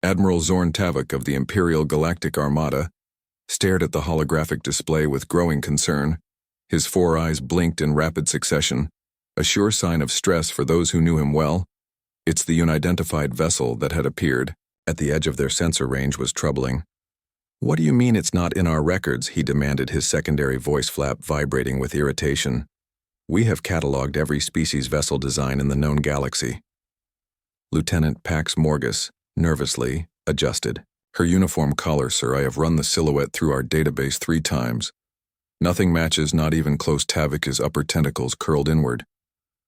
Admiral Tavik of the Imperial Galactic Armada stared at the holographic display with growing concern. His 4 eyes blinked in rapid succession, a sure sign of stress for those who knew him well. It's the unidentified vessel that had appeared at the edge of their sensor range was troubling. "What do you mean it's not in our records?" he demanded, his secondary voice flap vibrating with irritation. "We have cataloged every species vessel design in the known galaxy." Lieutenant Pax Morgus nervously adjusted. "Her uniform color, sir. I have run the silhouette through our database 3 times. Nothing matches, not even close. Tavik's upper tentacles curled inward.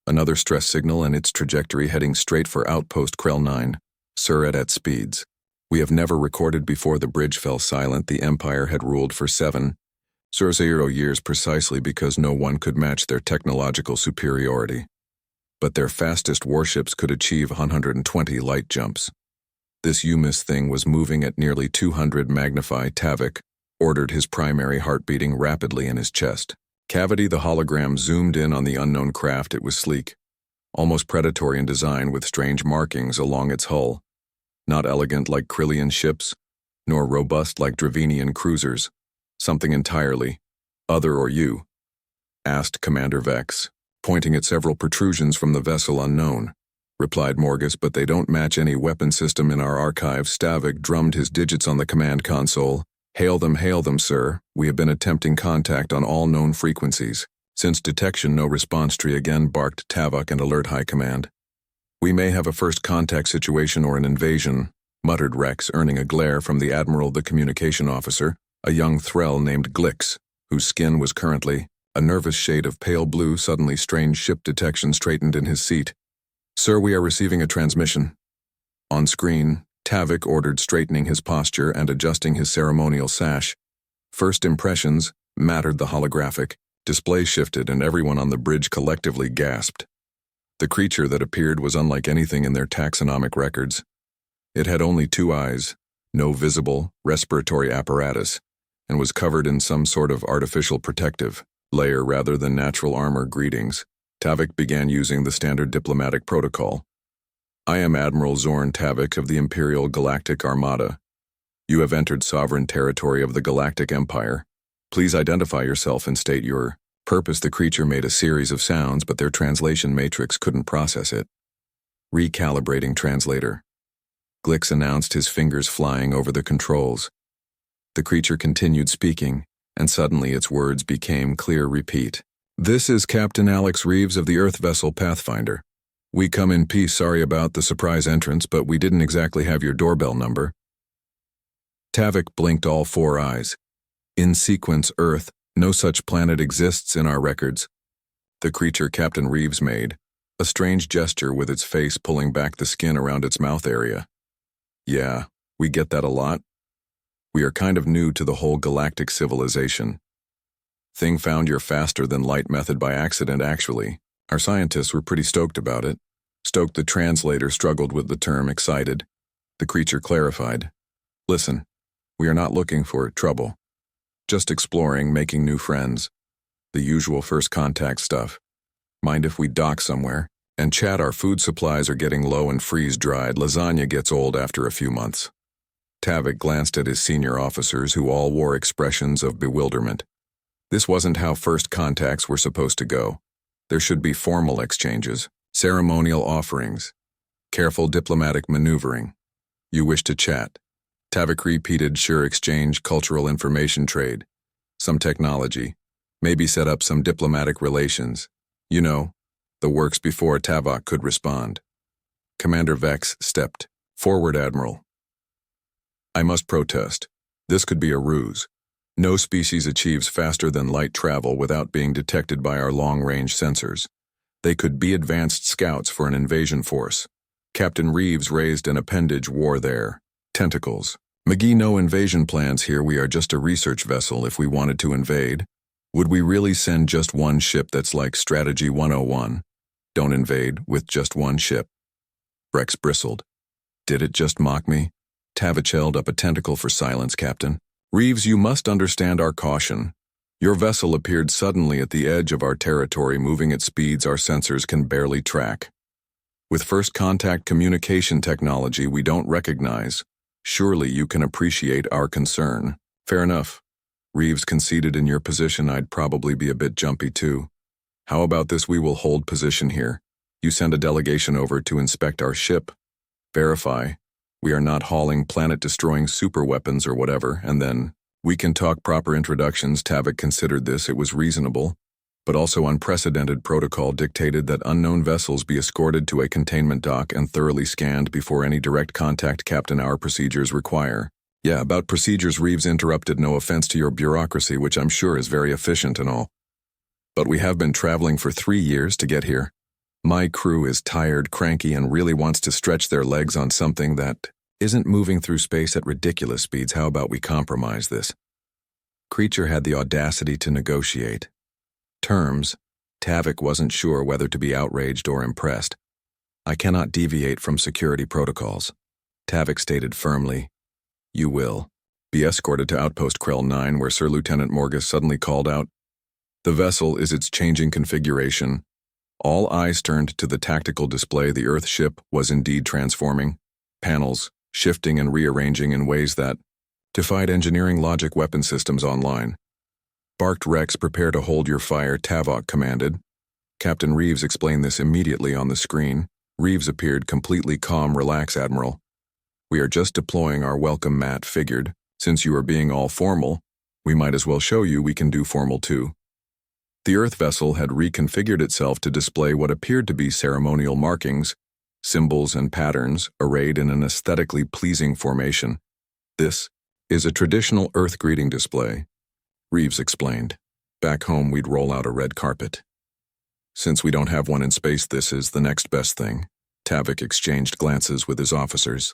Another stress signal and its trajectory heading straight for Outpost Krell 9, sir, at speeds we have never recorded before." The bridge fell silent. The Empire had ruled for 7 years precisely because no one could match their technological superiority. But their fastest warships could achieve 120 light jumps. This UMIS thing was moving at nearly 200 magnify. Tavik ordered, his primary heart beating rapidly in his chest cavity. The hologram zoomed in on the unknown craft. It was sleek, almost predatory in design, with strange markings along its hull. Not elegant like Krillian ships, nor robust like Dravenian cruisers. "Something entirely other, or you?" asked Commander Vex, pointing at several protrusions from the vessel. "Unknown," replied Morgus, "but they don't match any weapon system in our archives." Tavik drummed his digits on the command console. Hail them, sir. We have been attempting contact on all known frequencies. Since detection, no response." Tree again, barked Tavik, and alert High Command. "We may have a first contact situation or an invasion," muttered Rex, earning a glare from the Admiral, the communication officer, a young thrall named Glix, whose skin was currently a nervous shade of pale blue. Suddenly, strange ship detection straightened in his seat. "Sir, we are receiving a transmission." On screen, Tavik ordered, straightening his posture and adjusting his ceremonial sash. "First impressions," mattered the holographic display. Shifted, and everyone on the bridge collectively gasped. The creature that appeared was unlike anything in their taxonomic records. It had only 2 eyes, no visible respiratory apparatus, and was covered in some sort of artificial protective layer rather than natural armor. "Greetings." Tavik began using the standard diplomatic protocol. "I am Admiral Tavik of the Imperial Galactic Armada. You have entered sovereign territory of the Galactic Empire. Please identify yourself and state your purpose." The creature made a series of sounds, but their translation matrix couldn't process it. "Recalibrating translator," Glix announced, his fingers flying over the controls. The creature continued speaking, and suddenly its words became clear. "Repeat. This is Captain Alex Reeves of the Earth vessel Pathfinder. We come in peace. Sorry about the surprise entrance, but we didn't exactly have your doorbell number." Tavik blinked all 4 eyes. "In sequence, Earth. No such planet exists in our records." The creature Captain Reeves made a strange gesture with its face pulling back the skin around its mouth area. "Yeah, we get that a lot. We are kind of new to the whole galactic civilization. Thing found your faster than light method by accident, actually. Our scientists were pretty stoked about it." Stoked, the translator struggled with the term. "Excited," the creature clarified. "Listen, we are not looking for trouble. Just exploring, making new friends. The usual first contact stuff. Mind if we dock somewhere and chat? Our food supplies are getting low and freeze-dried. Lasagna gets old after a few months." Tavik glanced at his senior officers, who all wore expressions of bewilderment. This wasn't how first contacts were supposed to go. There should be formal exchanges, ceremonial offerings, careful diplomatic maneuvering. "You wish to chat?" Tavik repeated. "Sure, exchange cultural information, trade some technology, maybe set up some diplomatic relations. You know, the works." Before Tavik could respond, Commander Vex stepped forward. "Admiral, I must protest. This could be a ruse. No species achieves faster than light travel without being detected by our long-range sensors. They could be advanced scouts for an invasion force. Captain Reeves raised an appendage. War their tentacles. McGee, no invasion plans here. We are just a research vessel. If we wanted to invade, would we really send just one ship? That's like Strategy 101. Don't invade with just one ship." Rex bristled. "Did it just mock me?" Tavik held up a tentacle for silence. "Captain Reeves, you must understand our caution. Your vessel appeared suddenly at the edge of our territory, moving at speeds our sensors can barely track. With first contact communication technology we don't recognize, Surely you can appreciate our concern. Fair enough. Reeves conceded. In your position, I'd probably be a bit jumpy too. How about this? We will hold position here. You send a delegation over to inspect our ship. Verify. We are not hauling planet-destroying superweapons or whatever, and then we can talk proper introductions. Tavik considered this. It was reasonable, but also unprecedented protocol dictated that unknown vessels be escorted to a containment dock and thoroughly scanned before any direct contact. Captain, our procedures require. Yeah, about procedures, Reeves interrupted. No offense to your bureaucracy, which I'm sure is very efficient and all. But we have been traveling for 3 years to get here. My crew is tired, cranky, and really wants to stretch their legs on something that isn't moving through space at ridiculous speeds. How about we compromise this? Creature had the audacity to negotiate terms. Tavik wasn't sure whether to be outraged or impressed. I cannot deviate from security protocols, Tavik stated firmly. You will be escorted to Outpost Krell 9, where Sir Lieutenant Morgus suddenly called out. The vessel is its changing configuration. All eyes turned to the tactical display. The Earth ship was indeed transforming, panels shifting and rearranging in ways that defied engineering logic. Weapon systems online. Barked Rex, prepare to hold your fire, Tavok commanded. Captain Reeves explained this immediately on the screen. Reeves appeared completely calm. Relax, Admiral. We are just deploying our welcome mat. Figured, since you are being all formal, we might as well show you we can do formal too. The Earth vessel had reconfigured itself to display what appeared to be ceremonial markings, symbols and patterns arrayed in an aesthetically pleasing formation. This is a traditional Earth greeting display, Reeves explained. Back home, we'd roll out a red carpet. Since we don't have one in space, this is the next best thing. Tavik exchanged glances with his officers.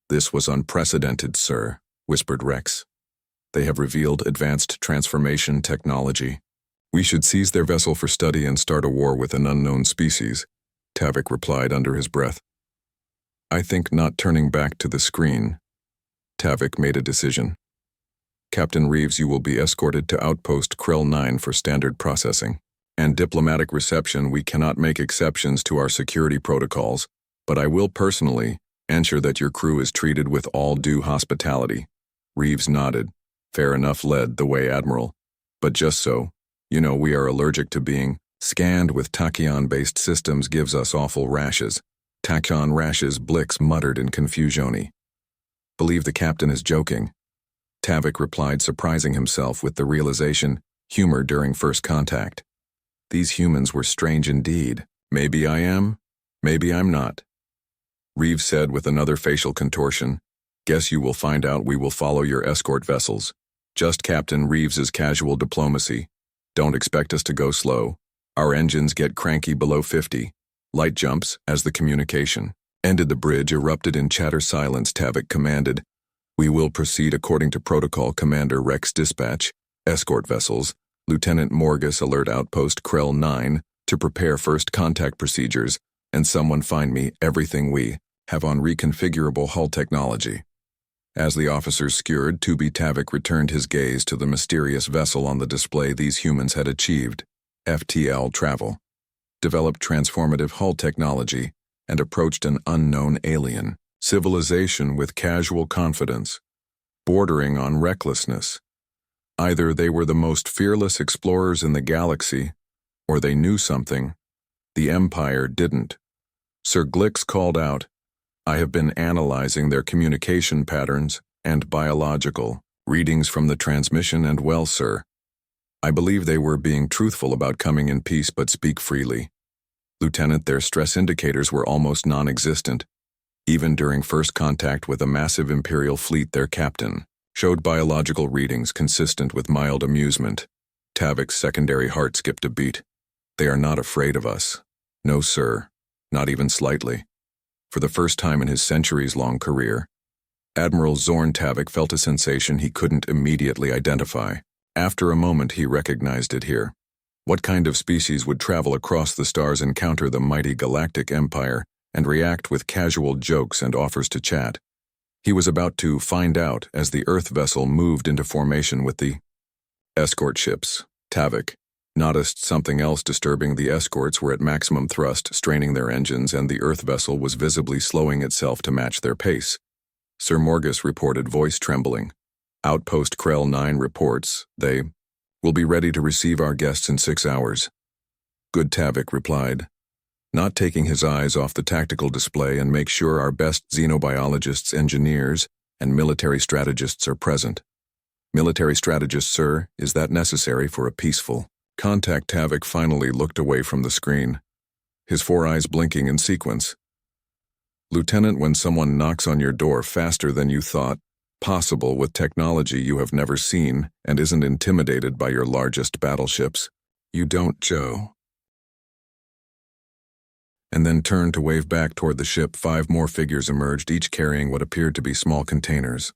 This was unprecedented, sir, whispered Rex. They have revealed advanced transformation technology. We should seize their vessel for study and start a war with an unknown species, Tavik replied under his breath. I think not. Turning back to the screen, Tavik made a decision. Captain Reeves, you will be escorted to Outpost Krell 9 for standard processing and diplomatic reception. We cannot make exceptions to our security protocols, but I will personally ensure that your crew is treated with all due hospitality. Reeves nodded. Fair enough. Led the way, Admiral. But just so you know, we are allergic to being scanned with tachyon-based systems. Gives us awful rashes. Tachyon rashes, Blix muttered in confusion. Believe the captain is joking, Tavik replied, surprising himself with the realization, humor during first contact. These humans were strange indeed. Maybe I am, maybe I'm not. Reeves said with another facial contortion. Guess you will find out. We will follow your escort vessels. Just Captain Reeves's casual diplomacy. Don't expect us to go slow. Our engines get cranky below 50. Light jumps as the communication ended. The bridge erupted in chatter. Silence, Tavik commanded. We will proceed according to protocol. Commander Rex dispatch escort vessels. Lieutenant Morgus alert Outpost Krell 9 to prepare first contact procedures, and someone find me everything we have on reconfigurable hull technology. As the officers skewered, Tavik returned his gaze to the mysterious vessel on the display. These humans had achieved FTL travel, developed transformative hull technology, and approached an unknown alien civilization with casual confidence, bordering on recklessness. Either they were the most fearless explorers in the galaxy, or they knew something the Empire didn't. Sir Glix called out, I have been analyzing their communication patterns and biological readings from the transmission, and well, sir, I believe they were being truthful about coming in peace but speak freely. Lieutenant, their stress indicators were almost non-existent. Even during first contact with a massive Imperial fleet, their captain showed biological readings consistent with mild amusement. Tavik's secondary heart skipped a beat. They are not afraid of us. No, sir, not even slightly. For the first time in his centuries-long career, Admiral Zorn Tavik felt a sensation he couldn't immediately identify. After a moment, he recognized it here. What kind of species would travel across the stars, encounter the mighty Galactic Empire, and react with casual jokes and offers to chat? He was about to find out as the Earth vessel moved into formation with the escort ships. Tavik noticed something else disturbing. The escorts were at maximum thrust, straining their engines, and the Earth vessel was visibly slowing itself to match their pace. Sir Morgus reported, voice trembling. Outpost Krell 9 reports, they will be ready to receive our guests in 6 hours. Good, Tavik replied, not taking his eyes off the tactical display, and make sure our best xenobiologists, engineers, and military strategists are present. Military strategists, sir, is that necessary for a peaceful contact? Tavik finally looked away from the screen, his 4 eyes blinking in sequence. Lieutenant, when someone knocks on your door faster than you thought possible with technology you have never seen and isn't intimidated by your largest battleships, you don't, Joe. And then turned to wave back toward the ship. 5 more figures emerged, each carrying what appeared to be small containers.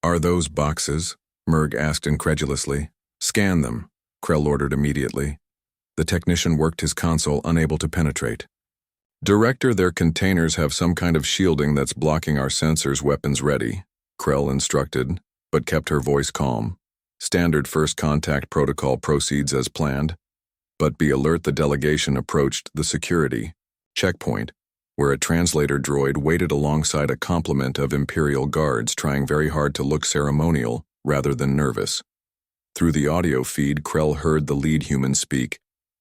Are those boxes? Merg asked incredulously. Scan them, Krell ordered immediately. The technician worked his console, unable to penetrate. Director, their containers have some kind of shielding that's blocking our sensors. Weapons ready, Krell instructed, but kept her voice calm. Standard first contact protocol proceeds as planned. But be alert, the delegation approached the security checkpoint, where a translator droid waited alongside a complement of Imperial guards, trying very hard to look ceremonial rather than nervous. Through the audio feed, Krell heard the lead human speak.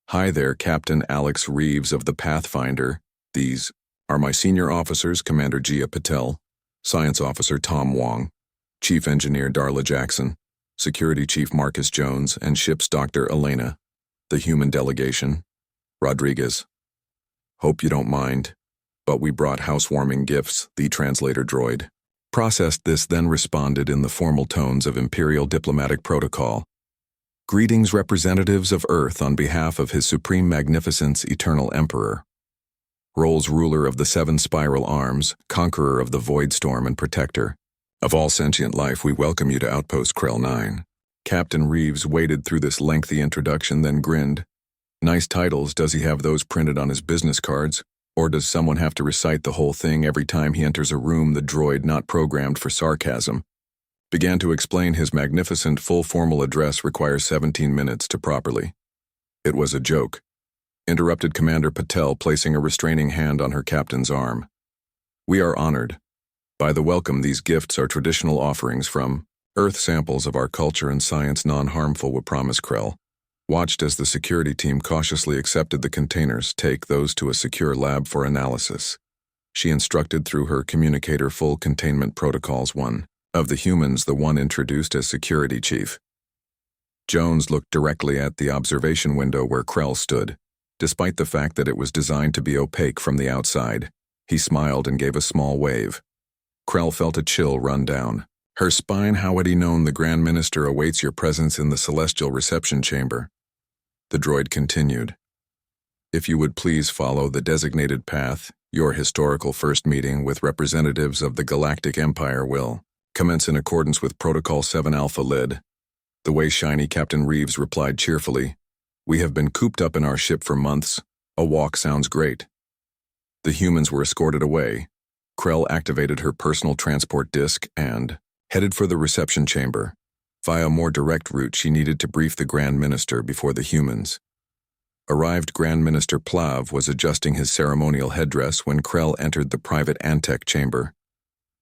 Hi there, Captain Alex Reeves of the Pathfinder. These are my senior officers, Commander Gia Patel, Science Officer Tom Wong, Chief Engineer Darla Jackson, Security Chief Marcus Jones, and Ship's Dr. Elena. The Human Delegation, Rodriguez. Hope you don't mind, but we brought housewarming gifts, the translator droid processed this, then responded in the formal tones of Imperial diplomatic protocol. Greetings, representatives of Earth, on behalf of His Supreme Magnificence Eternal Emperor. Roles ruler of the 7 spiral arms, conqueror of the void storm and protector of all sentient life, we welcome you to Outpost Krell 9. Captain Reeves waded through this lengthy introduction, then grinned. Nice titles. Does he have those printed on his business cards? Or does someone have to recite the whole thing every time he enters a room? The droid, not programmed for sarcasm, began to explain his magnificent full formal address requires 17 minutes to properly. It was a joke, interrupted Commander Patel, placing a restraining hand on her captain's arm. We are honored by the welcome. These gifts are traditional offerings from Earth, samples of our culture and science, non-harmful, we promise. Krell watched as the security team cautiously accepted the containers. Take those to a secure lab for analysis, she instructed through her communicator. Full containment protocols. One of the humans, the one introduced as security chief, Jones, looked directly at the observation window where Krell stood. Despite the fact that it was designed to be opaque from the outside, he smiled and gave a small wave. Krell felt a chill run down her spine. How had he known? The Grand Minister awaits your presence in the celestial reception chamber, the droid continued. If you would please follow the designated path, your historical first meeting with representatives of the Galactic Empire will commence in accordance with Protocol 7 Alpha Lid. The way shiny, Captain Reeves replied cheerfully. We have been cooped up in our ship for months. A walk sounds great. The humans were escorted away. Krell activated her personal transport disk and headed for the reception chamber. Via a more direct route, she needed to brief the Grand Minister before the humans arrived. Grand Minister Plov was adjusting his ceremonial headdress when Krell entered the private Antech chamber.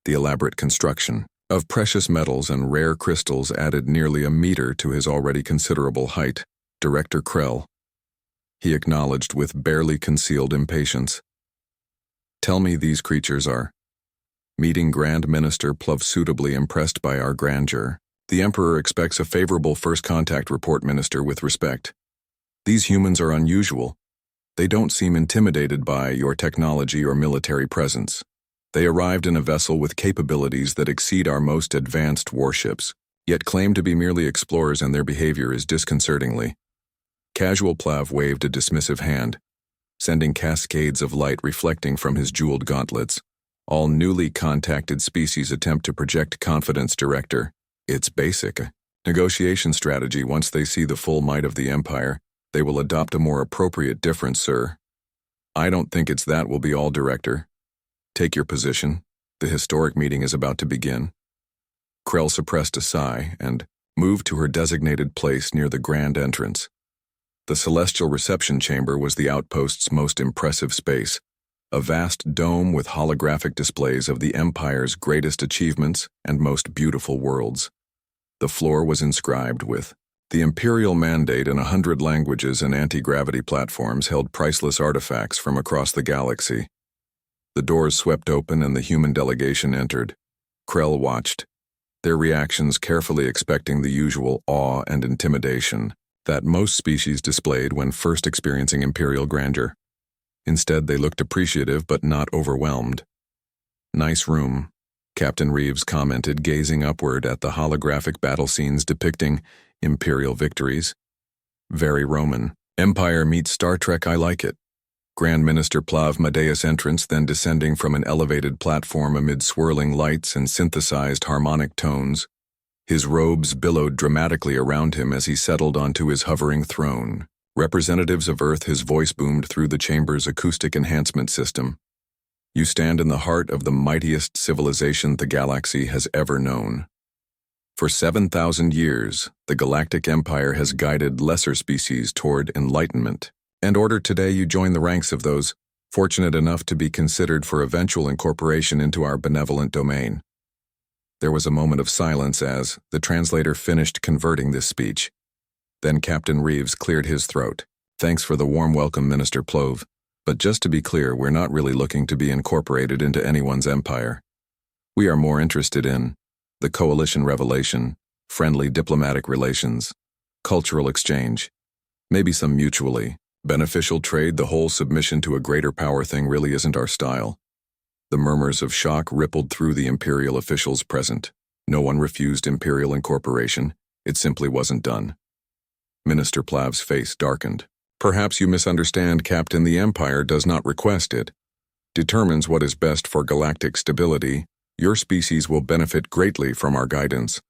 The elaborate construction of precious metals and rare crystals added nearly a meter to his already considerable height. Director Krell, he acknowledged with barely concealed impatience. Tell me, these creatures are meeting Grand Minister Plov, suitably impressed by our grandeur. The Emperor expects a favorable first contact report, Minister, with respect. These humans are unusual. They don't seem intimidated by your technology or military presence. They arrived in a vessel with capabilities that exceed our most advanced warships, yet claim to be merely explorers, and their behavior is disconcertingly casual. Plov waved a dismissive hand, sending cascades of light reflecting from his jeweled gauntlets. All newly contacted species attempt to project confidence, Director. It's basic negotiation strategy. Once they see the full might of the Empire, they will adopt a more appropriate difference, sir. I don't think it's that will be all, Director. Take your position. The historic meeting is about to begin. Krell suppressed a sigh and moved to her designated place near the grand entrance. The celestial reception chamber was the outpost's most impressive space, a vast dome with holographic displays of the Empire's greatest achievements and most beautiful worlds. The floor was inscribed with the Imperial Mandate in 100 languages, and anti-gravity platforms held priceless artifacts from across the galaxy. The doors swept open and the Human Delegation entered. Krell watched, their reactions carefully expecting the usual awe and intimidation that most species displayed when first experiencing Imperial grandeur. Instead, they looked appreciative but not overwhelmed. "Nice room," Captain Reeves commented, gazing upward at the holographic battle scenes depicting Imperial victories. "Very Roman. Empire meets Star Trek, I like it." Grand Minister Plov Medeus entrance, then descending from an elevated platform amid swirling lights and synthesized harmonic tones. His robes billowed dramatically around him as he settled onto his hovering throne. "Representatives of Earth," his voice boomed through the chamber's acoustic enhancement system. "You stand in the heart of the mightiest civilization the galaxy has ever known. For 7,000 years, the Galactic Empire has guided lesser species toward enlightenment. And order today you join the ranks of those fortunate enough to be considered for eventual incorporation into our benevolent domain." There was a moment of silence as the translator finished converting this speech. Then Captain Reeves cleared his throat. "Thanks for the warm welcome, Minister Plov. But just to be clear, we're not really looking to be incorporated into anyone's empire. We are more interested in the coalition revelation, friendly diplomatic relations, cultural exchange, maybe some mutually beneficial trade. The whole submission to a greater power thing really isn't our style." The murmurs of shock rippled through the Imperial officials present. No one refused Imperial incorporation. It simply wasn't done. Minister Plav's face darkened. "Perhaps you misunderstand, Captain. The Empire does not request it. Determines what is best for galactic stability. Your species will benefit greatly from our guidance."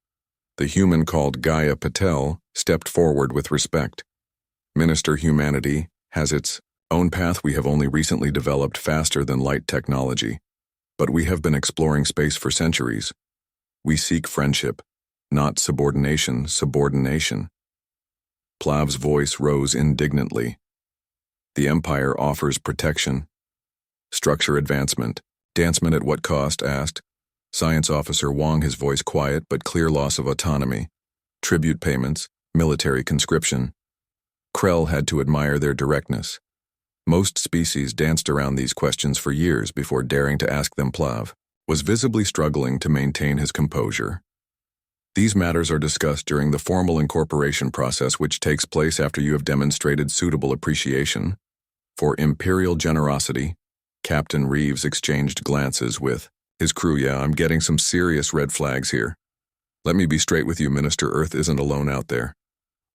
The human called Gaia Patel stepped forward with respect. "Minister, humanity has its own path. We have only recently developed faster than light technology, but we have been exploring space for centuries. We seek friendship, not subordination, subordination." Plav's voice rose indignantly. "The Empire offers protection. Structure advancement. Advancement at what cost?" asked Science Officer Wong, his voice quiet but clear. "Loss of autonomy, tribute payments, military conscription." Krell had to admire their directness. Most species danced around these questions for years before daring to ask them. Plov was visibly struggling to maintain his composure. "These matters are discussed during the formal incorporation process, which takes place after you have demonstrated suitable appreciation for Imperial generosity." Captain Reeves exchanged glances with his crew. "Yeah, I'm getting some serious red flags here. Let me be straight with you, Minister. Earth isn't alone out there.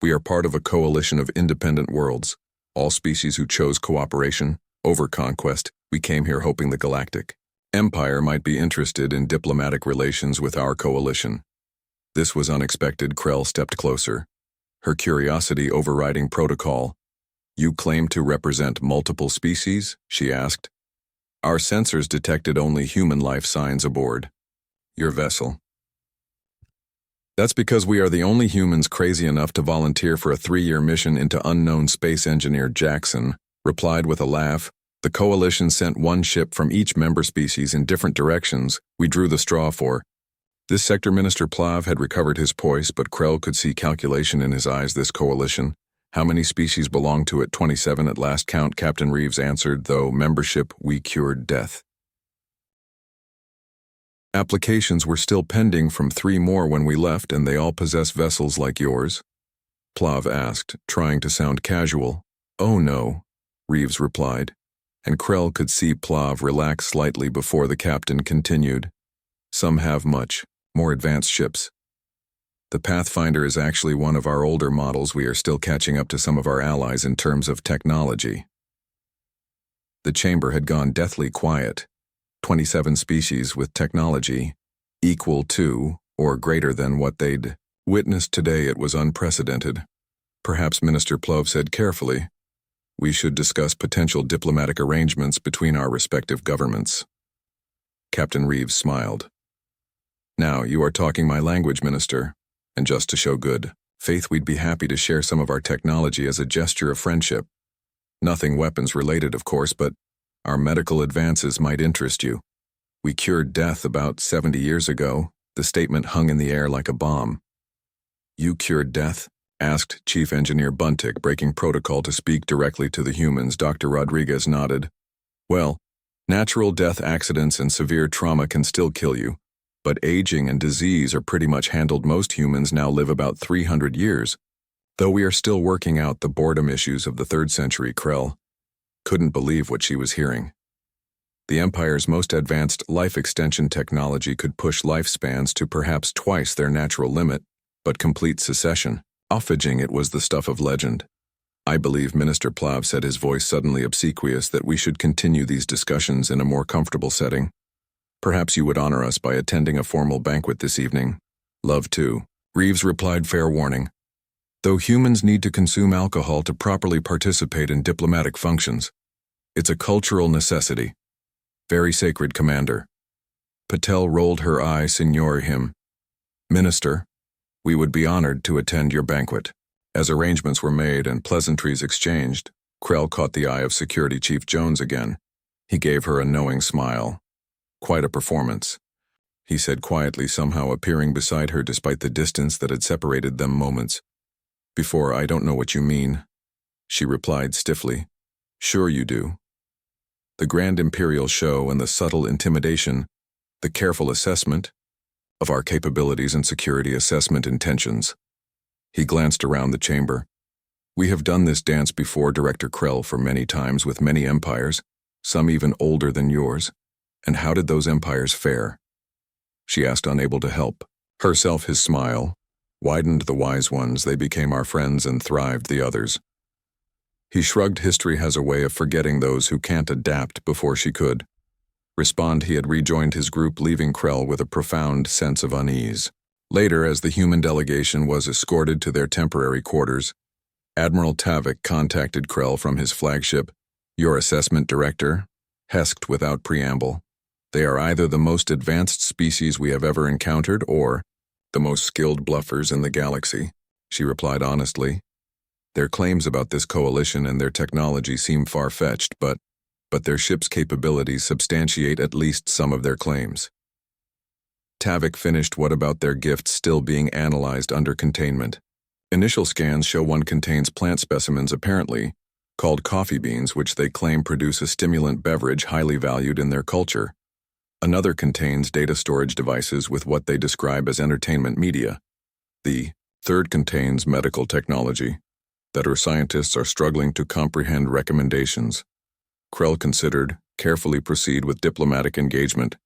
We are part of a coalition of independent worlds, all species who chose cooperation over conquest. We came here hoping the Galactic Empire might be interested in diplomatic relations with our coalition." This was unexpected. Krell stepped closer, her curiosity overriding protocol. "You claim to represent multiple species?" she asked. "Our sensors detected only human life signs aboard your vessel." "That's because we are the only humans crazy enough to volunteer for a 3-year mission into unknown space," Engineer Jackson replied with a laugh. "The Coalition sent one ship from each member species in different directions. We drew the straw for this sector." Minister Plov had recovered his poise, but Krell could see calculation in his eyes. "This coalition, how many species belong to it?" 27 at last count, Captain Reeves answered. "Though membership, we cured death. Applications were still pending from 3 more when we left, and they all possess vessels like yours?" Plov asked, trying to sound casual. "Oh no," Reeves replied, and Krell could see Plov relax slightly before the captain continued. "Some have much more advanced ships. The Pathfinder is actually one of our older models. We are still catching up to some of our allies in terms of technology." The chamber had gone deathly quiet. 27 species with technology equal to or greater than what they'd witnessed today. It was unprecedented. "Perhaps," Minister Plov said carefully, "we should discuss potential diplomatic arrangements between our respective governments." Captain Reeves smiled. "Now you are talking my language, Minister, and just to show good faith, we'd be happy to share some of our technology as a gesture of friendship. Nothing weapons related, of course, but our medical advances might interest you. We cured death about 70 years ago. The statement hung in the air like a bomb. You cured death? Asked Chief Engineer Buntic, breaking protocol to speak directly to the humans. Dr. Rodriguez nodded. Well, natural death accidents and severe trauma can still kill you, but aging and disease are pretty much handled. Most humans now live about 300 years, though we are still working out the boredom issues of the 3rd century. Krell couldn't believe what she was hearing. The Empire's most advanced life extension technology could push lifespans to perhaps twice their natural limit, but complete secession, offaging it, was the stuff of legend. I believe Minister Plov said, his voice suddenly obsequious, that we should continue these discussions in a more comfortable setting. Perhaps you would honor us by attending a formal banquet this evening. Love to. Reeves replied, fair warning. Though humans need to consume alcohol to properly participate in diplomatic functions, it's a cultural necessity. Very sacred, Commander. Patel rolled her eye. Signor him. Minister, we would be honored to attend your banquet. As arrangements were made and pleasantries exchanged, Krell caught the eye of Security Chief Jones again. He gave her a knowing smile. Quite a performance, he said quietly, somehow appearing beside her despite the distance that had separated them moments. Before, I don't know what you mean, she replied stiffly. Sure you do. The grand Imperial show and the subtle intimidation, the careful assessment of our capabilities and security assessment intentions. He glanced around the chamber. We have done this dance before, Director Krell, for many times with many empires, some even older than yours. And how did those empires fare? She asked, unable to help herself. His smile widened. The wise ones, they became our friends, and thrived the others. He shrugged. History has a way of forgetting those who can't adapt before she could respond. He had rejoined his group, leaving Krell with a profound sense of unease. Later, as the Human Delegation was escorted to their temporary quarters, Admiral Tavik contacted Krell from his flagship. Your assessment, Director? Hesked without preamble. They are either the most advanced species we have ever encountered or the most skilled bluffers in the galaxy, she replied honestly. Their claims about this coalition and their technology seem far-fetched, but their ship's capabilities substantiate at least some of their claims. Tavik finished. What about their gifts still being analyzed under containment? Initial scans show one contains plant specimens, apparently called coffee beans, which they claim produce a stimulant beverage highly valued in their culture. Another contains data storage devices with what they describe as entertainment media. The third contains medical technology that our scientists are struggling to comprehend. Recommendations. Krell considered, carefully proceed with diplomatic engagement,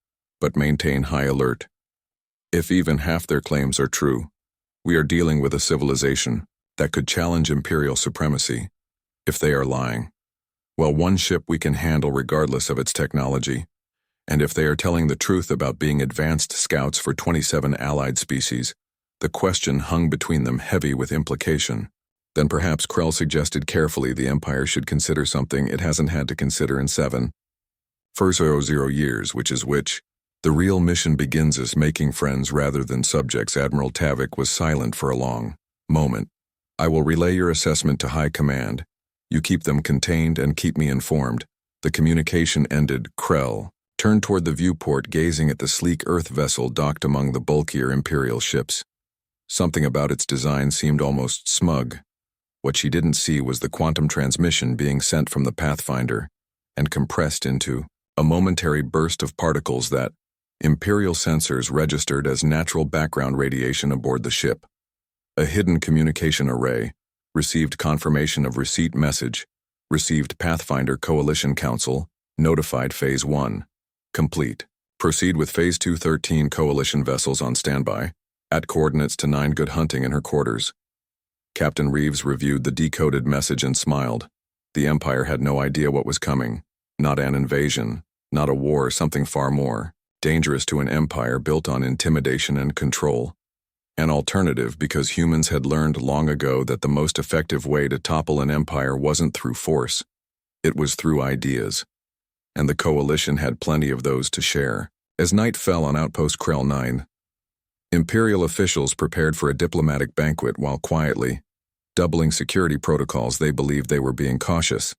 but maintain high alert. If even half their claims are true, we are dealing with a civilization that could challenge Imperial supremacy. If they are lying, well, one ship we can handle regardless of its technology. And if they are telling the truth about being advanced scouts for 27 allied species, the question hung between them, heavy with implication. Then perhaps, Krell suggested carefully, the Empire should consider something it hasn't had to consider in 7,000 years, which is which. The real mission begins as making friends rather than subjects. Admiral Tavik was silent for a long moment. I will relay your assessment to High Command. You keep them contained and keep me informed. The communication ended. Krell turned toward the viewport, gazing at the sleek Earth vessel docked among the bulkier Imperial ships. Something about its design seemed almost smug. What she didn't see was the quantum transmission being sent from the Pathfinder and compressed into a momentary burst of particles that Imperial sensors registered as natural background radiation aboard the ship. A hidden communication array received confirmation of receipt message, received Pathfinder Coalition Council, notified Phase 1. Complete. Proceed with Phase 2. 13 Coalition vessels on standby, at coordinates to 9. Good hunting in her quarters. Captain Reeves reviewed the decoded message and smiled. The Empire had no idea what was coming. Not an invasion, not a war, something far more dangerous to an empire built on intimidation and control. An alternative, because humans had learned long ago that the most effective way to topple an empire wasn't through force. It was through ideas. And the Coalition had plenty of those to share. As night fell on Outpost Krell 9, Imperial officials prepared for a diplomatic banquet while quietly doubling security protocols. They believed they were being cautious.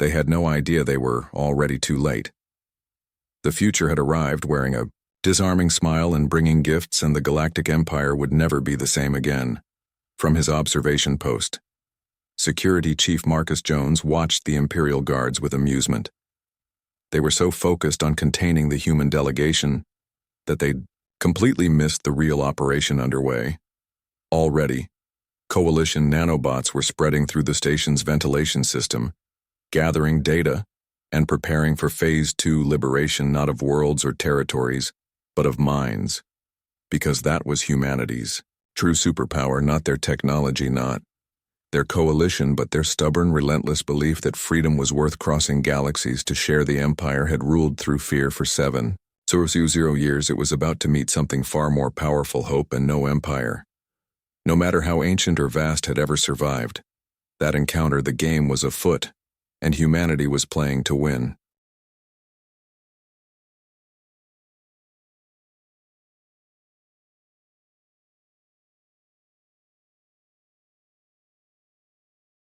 They had no idea they were already too late. The future had arrived wearing a disarming smile and bringing gifts, and the Galactic Empire would never be the same again. From his observation post, Security Chief Marcus Jones watched the Imperial guards with amusement. They were so focused on containing the Human Delegation that they'd completely missed the real operation underway. Already, Coalition nanobots were spreading through the station's ventilation system, gathering data and preparing for Phase 2 liberation, not of worlds or territories, but of minds. Because that was humanity's true superpower, not their technology, not their coalition, but their stubborn, relentless belief that freedom was worth crossing galaxies to share. The Empire had ruled through fear for 7 years. It was about to meet something far more powerful. Hope and no empire, no matter how ancient or vast, had ever survived. That encounter, the game was afoot, and humanity was playing to win.